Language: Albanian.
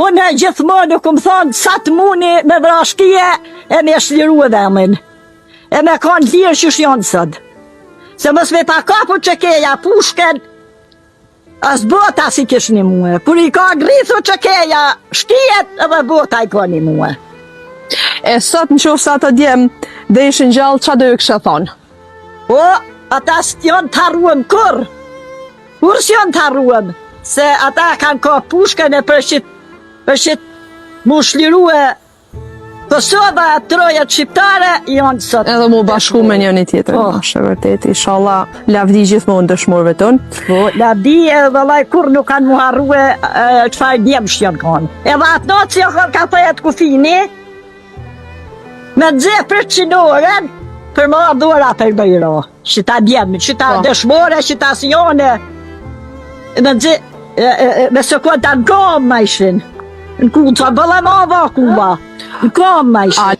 Unë gjithmonë nuk më thonë sa të muni me vrashkije e me shliru edhe min. E me kanë lirë që shjonë sëd. Se mës me pa kapu që keja pushken, as bota si kish një muë. Kur i ka grithu që keja shkijet edhe bota i ka një muë. E sot në qofë sa të djemë dhe ishin gjallë, qa do ju kështë thonë? O, ata s'jon të arruëm kur? Kur s'jon të arruëm? Se ata kanë ka pushken e përshit mu shlirue Kosova, trojat shqiptare, janë sot. Edhe mu bashku me njëni tjetër, është e vërtet, inshallah, lavdi gjithmonë dëshmorëve tonë. Po, lavdi e vëllaj kur nuk kanë mu harrue qëfar djemë shqyën kanë. Edhe atë natë që kanë ka pëjet kufini, me dze për qinoren, për më dhura për bëjro. Që ta djemë, që ta dëshmore, që ta sjone, me dze, me së kohë ta gomë ma ishin. Në ku të bëllë ma vakuva, në gomë ma ishin.